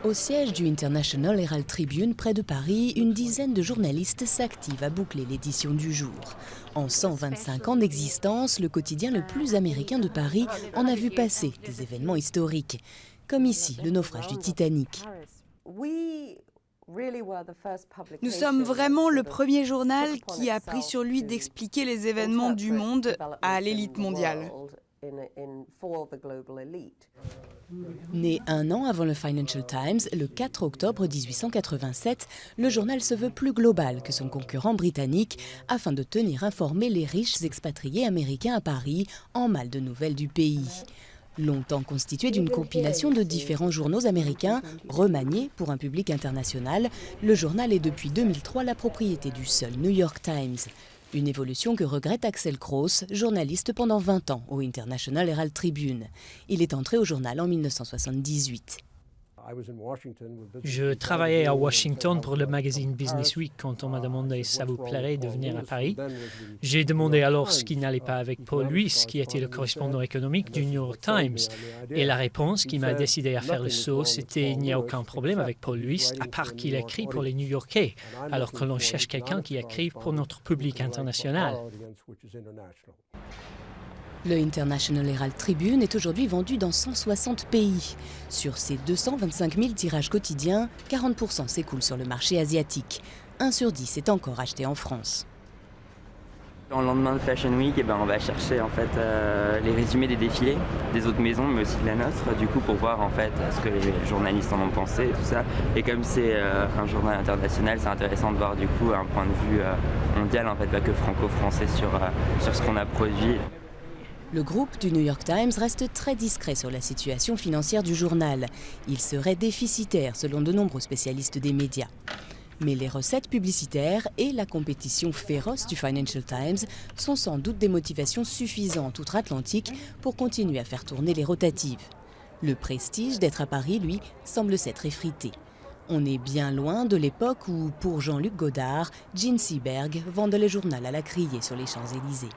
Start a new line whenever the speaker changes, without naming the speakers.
Au siège du International Herald Tribune, près de Paris, une dizaine de journalistes s'activent à boucler l'édition du jour. En 125 ans d'existence, le quotidien le plus américain de Paris en a vu passer des événements historiques, comme ici le naufrage du Titanic.
Nous sommes vraiment le premier journal qui a pris sur lui d'expliquer les événements du monde à l'élite mondiale.
Né un an avant le Financial Times, le 4 octobre 1887, le journal se veut plus global que son concurrent britannique afin de tenir informés les riches expatriés américains à Paris en mal de nouvelles du pays. Longtemps constitué d'une compilation de différents journaux américains, remaniés pour un public international, le journal est depuis 2003 la propriété du seul New York Times. Une évolution que regrette Axel Cross, journaliste pendant 20 ans au International Herald Tribune. Il est entré au journal en 1978.
Je travaillais à Washington pour le magazine Business Week quand on m'a demandé si ça vous plairait de venir à Paris. J'ai demandé alors ce qui n'allait pas avec Paul Luis, qui était le correspondant économique du New York Times. Et la réponse qui m'a décidé à faire le saut, c'était il n'y a aucun problème avec Paul Luis, à part qu'il écrit pour les New-Yorkais, alors que l'on cherche quelqu'un qui écrive pour notre public international.
Le International Herald Tribune est aujourd'hui vendu dans 160 pays. Sur ses 225 000 tirages quotidiens, 40% s'écoulent sur le marché asiatique. 1 sur 10 est encore acheté en France.
En lendemain de Fashion Week, on va chercher les résumés des défilés des autres maisons, mais aussi de la nôtre, du coup pour voir ce que les journalistes en ont pensé et tout ça. Et comme c'est un journal international, c'est intéressant de voir du coup un point de vue mondial, pas que franco-français sur ce qu'on a produit.
Le groupe du New York Times reste très discret sur la situation financière du journal. Il serait déficitaire selon de nombreux spécialistes des médias. Mais les recettes publicitaires et la compétition féroce du Financial Times sont sans doute des motivations suffisantes outre-Atlantique pour continuer à faire tourner les rotatives. Le prestige d'être à Paris, lui, semble s'être effrité. On est bien loin de l'époque où, pour Jean-Luc Godard, Gene Seberg vendait le journal à la criée sur les Champs-Élysées.